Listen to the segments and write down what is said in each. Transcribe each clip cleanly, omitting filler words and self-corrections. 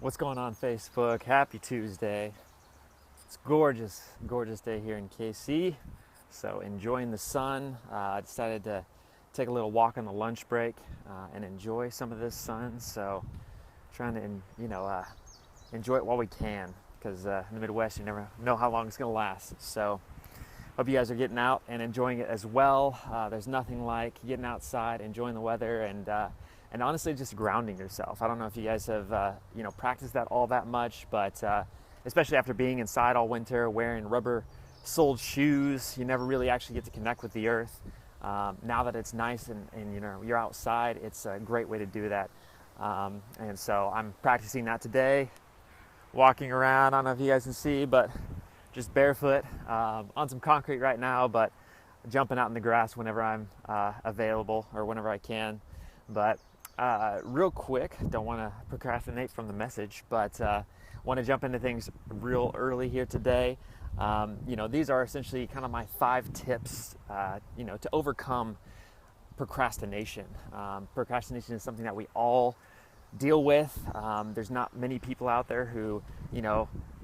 What's going on, Facebook? Happy Tuesday. It's gorgeous, gorgeous day here in KC. So enjoying the sun. I decided to take a little walk on the lunch break and enjoy some of this sun. So trying to, enjoy it while we can, because in the Midwest you never know how long it's going to last. So hope you guys are getting out and enjoying it as well. There's nothing like getting outside, enjoying the weather, and honestly just grounding yourself. I don't know if you guys have practiced that all that much, but especially after being inside all winter, wearing rubber-soled shoes, you never really actually get to connect with the earth. Now that it's nice and you're outside, it's a great way to do that. And so I'm practicing that today, walking around. I don't know if you guys can see, but just barefoot on some concrete right now, but jumping out in the grass whenever I'm available or whenever I can. But real quick, don't want to procrastinate from the message, but want to jump into things real early here today. These are essentially kind of my 5 tips, to overcome procrastination. Procrastination is something that we all deal with. There's not many people out there who,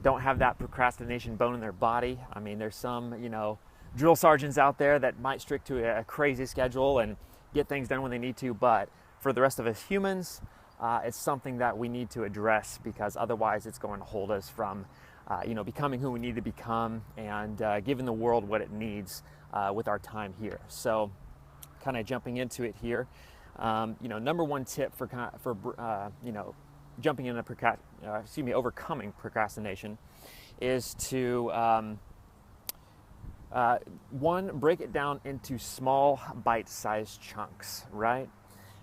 don't have that procrastination bone in their body. I mean, there's some, drill sergeants out there that might stick to a crazy schedule and get things done when they need to, but for the rest of us humans, it's something that we need to address, because otherwise it's going to hold us from, becoming who we need to become and giving the world what it needs with our time here. So, kind of jumping into it here. Number one tip for jumping into overcoming procrastination is to break it down into small bite-sized chunks, right?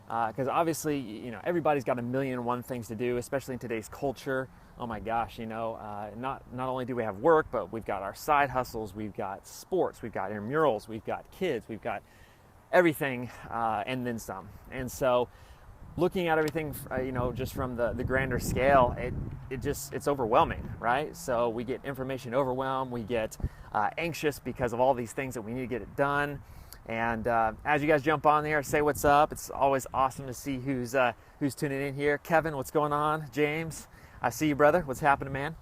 Because obviously, everybody's got a million and one things to do, especially in today's culture. Oh my gosh, not only do we have work, but we've got our side hustles, we've got sports, we've got intramurals, we've got kids, we've got everything, and then some. And so looking at everything, just from the grander scale, it's overwhelming, right? So we get information overwhelmed, we get anxious because of all these things that we need to get it done. And as you guys jump on there, say what's up. It's always awesome to see who's tuning in here. Kevin, what's going on? James, I see you, brother. What's happening, man?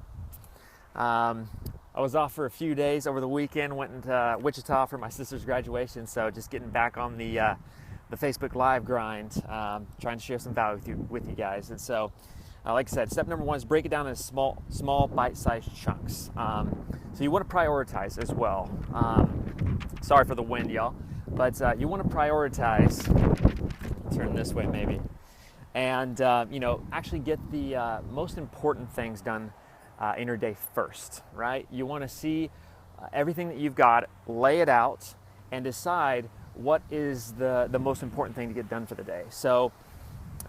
I was off for a few days over the weekend. Went into Wichita for my sister's graduation, so just getting back on the Facebook Live grind, trying to share some value with you guys. And so, like I said, step number 1 is break it down into small bite-sized chunks. So you want to prioritize as well. Sorry for the wind, y'all. But you want to prioritize, turn this way maybe, and actually get the most important things done in your day first, right? You want to see everything that you've got, lay it out, and decide what is the most important thing to get done for the day. So,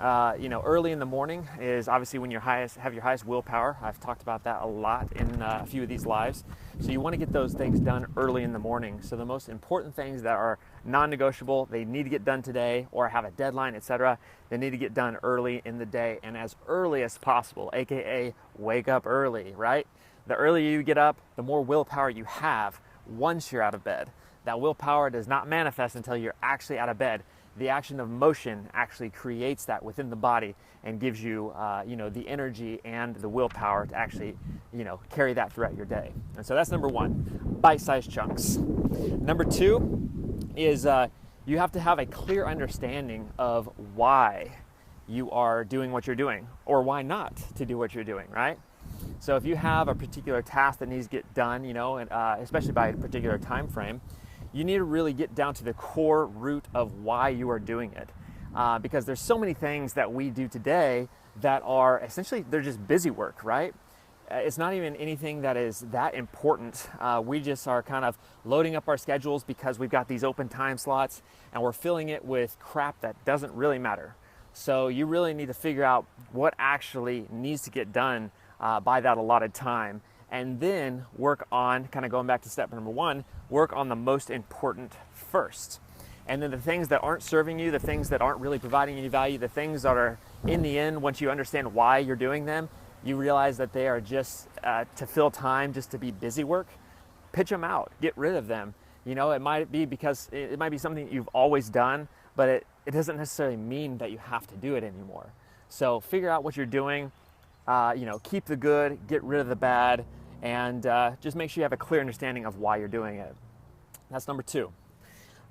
early in the morning is obviously when you have your highest willpower. I've talked about that a lot in a few of these lives. So you want to get those things done early in the morning. So the most important things that are non-negotiable, they need to get done today, or have a deadline, etc., they need to get done early in the day and as early as possible, aka wake up early, right? The earlier you get up, the more willpower you have once you're out of bed. That willpower does not manifest until you're actually out of bed. The action of motion actually creates that within the body and gives you, the energy and the willpower to actually, carry that throughout your day. And so that's number 1, bite-sized chunks. Number 2 is you have to have a clear understanding of why you are doing what you're doing, or why not to do what you're doing, right? So if you have a particular task that needs to get done, especially by a particular time frame, you need to really get down to the core root of why you are doing it. Because there's so many things that we do today that are essentially, they're just busy work, right? It's not even anything that is that important. We just are kind of loading up our schedules because we've got these open time slots and we're filling it with crap that doesn't really matter. So you really need to figure out what actually needs to get done by that allotted time. And then work on, kind of going back to step number 1, work on the most important first. And then the things that aren't serving you, the things that aren't really providing any value, the things that are, in the end, once you understand why you're doing them, you realize that they are just to fill time, just to be busy work, pitch them out, get rid of them. It might be because it might be something that you've always done, but it doesn't necessarily mean that you have to do it anymore. So figure out what you're doing, keep the good, get rid of the bad, and just make sure you have a clear understanding of why you're doing it. That's number 2.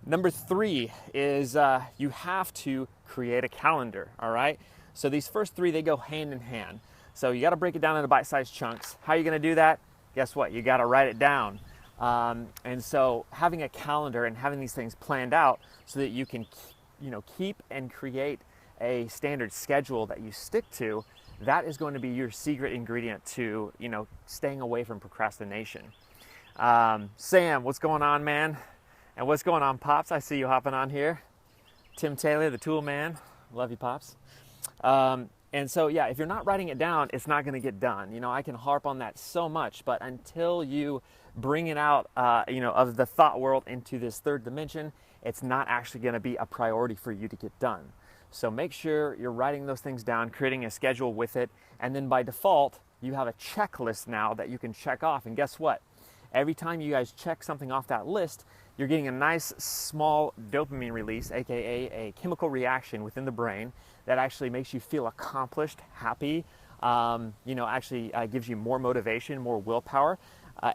Number 3 is you have to create a calendar, all right? So these first 3, they go hand in hand. So you got to break it down into bite-sized chunks. How are you going to do that? Guess what? You got to write it down. And so having a calendar and having these things planned out so that you can, keep and create a standard schedule that you stick to, that is going to be your secret ingredient to, staying away from procrastination. Sam, what's going on, man? And what's going on, Pops? I see you hopping on here. Tim Taylor, the tool man. Love you, Pops. And so, yeah, if you're not writing it down, it's not going to get done. I can harp on that so much, but until you bring it out, of the thought world into this third dimension, it's not actually going to be a priority for you to get done. So make sure you're writing those things down, creating a schedule with it, and then by default, you have a checklist now that you can check off. And guess what? Every time you guys check something off that list, you're getting a nice small dopamine release, aka a chemical reaction within the brain that actually makes you feel accomplished, happy, actually gives you more motivation, more willpower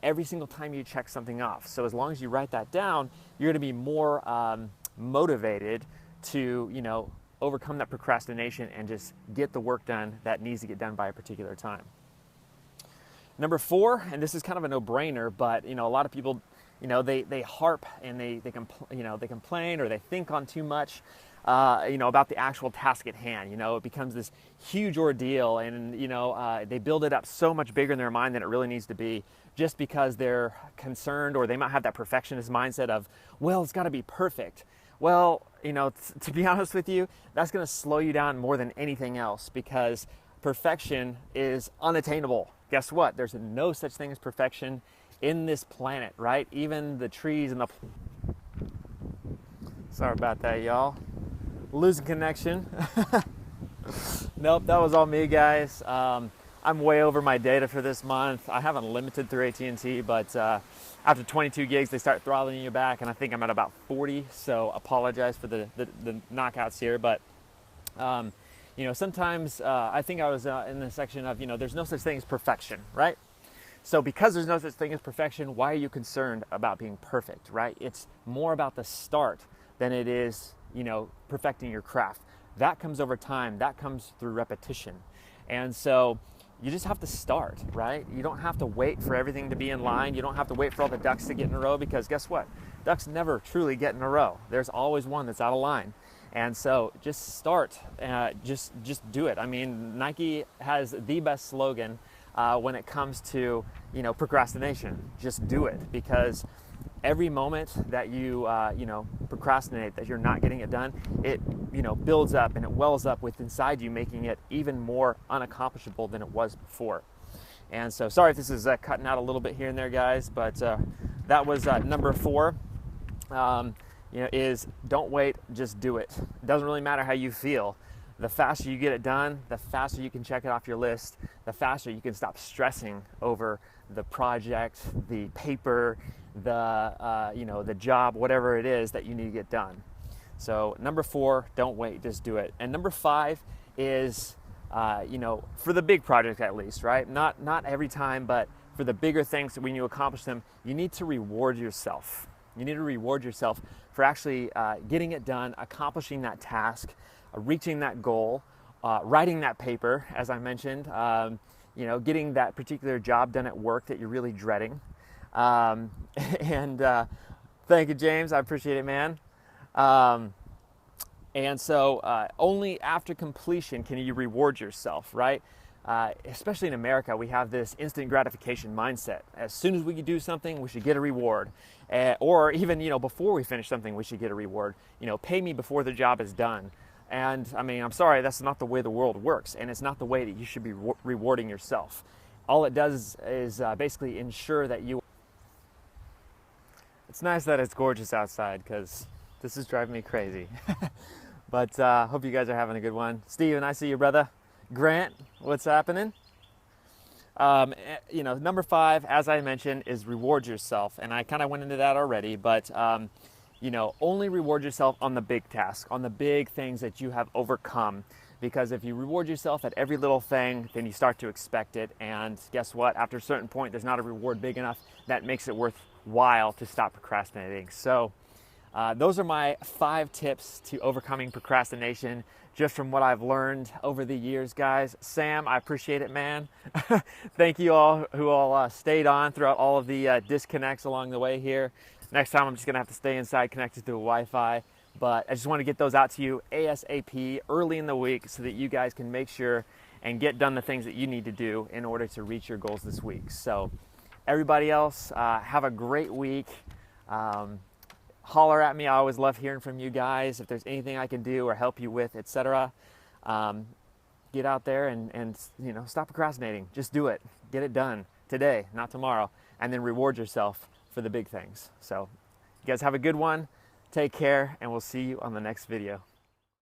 every single time you check something off. So as long as you write that down, you're going to be more motivated to, overcome that procrastination and just get the work done that needs to get done by a particular time. Number 4, and this is kind of a no-brainer, but a lot of people, they harp and they complain or they think on too much, about the actual task at hand. It becomes this huge ordeal, and they build it up so much bigger in their mind than it really needs to be, just because they're concerned, or they might have that perfectionist mindset of, well, it's got to be perfect. Well, to be honest with you, that's going to slow you down more than anything else, because perfection is unattainable. Guess what? There's no such thing as perfection in this planet, right? Even the trees and the... Sorry about that, y'all. Losing connection. Nope, that was all me, guys. I'm way over my data for this month. I have unlimited through AT&T, but after 22 gigs, they start throttling you back, and I think I'm at about 40, so apologize for the knockouts here. But, sometimes I think I was in the section of, there's no such thing as perfection, right? So because there's no such thing as perfection, why are you concerned about being perfect, right? It's more about the start than it is, perfecting your craft. That comes over time. That comes through repetition. And so you just have to start, right? You don't have to wait for everything to be in line. You don't have to wait for all the ducks to get in a row, because guess what? Ducks never truly get in a row. There's always one that's out of line. And so just start, just do it. I mean, Nike has the best slogan when it comes to, procrastination. Just do it, because every moment that you, procrastinate, that you're not getting it done, it, builds up and it wells up with inside you, making it even more unaccomplishable than it was before. And so, sorry if this is cutting out a little bit here and there, guys, but that was number 4. Is don't wait, just do it. It doesn't really matter how you feel. The faster you get it done, the faster you can check it off your list, the faster you can stop stressing over the project, the paper, the job, whatever it is that you need to get done. So number 4, don't wait, just do it. And number 5 is, for the big project at least, right? Not every time, but for the bigger things, when you accomplish them, you need to reward yourself. You need to reward yourself for actually getting it done, accomplishing that task, reaching that goal, writing that paper, as I mentioned, getting that particular job done at work that you're really dreading. And thank you, James. I appreciate it, man. And so only after completion can you reward yourself, right? Especially in America, we have this instant gratification mindset. As soon as we do something, we should get a reward. Or even, before we finish something, we should get a reward. Pay me before the job is done. And I mean, I'm sorry, that's not the way the world works. And it's not the way that you should be rewarding yourself. All it does is basically ensure that you... It's nice that it's gorgeous outside, because this is driving me crazy. But hope you guys are having a good one. Steven, I see you, brother. Grant, what's happening? Number 5, as I mentioned, is reward yourself. And I kind of went into that already, but, only reward yourself on the big task, on the big things that you have overcome. because if you reward yourself at every little thing, then you start to expect it. And guess what? After a certain point, there's not a reward big enough that makes it worthwhile to stop procrastinating. So those are my 5 tips to overcoming procrastination, just from what I've learned over the years, guys. Sam, I appreciate it, man. Thank you all who all stayed on throughout all of the disconnects along the way here. Next time, I'm just gonna have to stay inside connected to Wi-Fi. But I just want to get those out to you ASAP early in the week so that you guys can make sure and get done the things that you need to do in order to reach your goals this week. So everybody else, have a great week. Holler at me. I always love hearing from you guys. If there's anything I can do or help you with, etc. Get out there and stop procrastinating. Just do it. Get it done today, not tomorrow. And then reward yourself for the big things. So you guys have a good one. Take care, and we'll see you on the next video.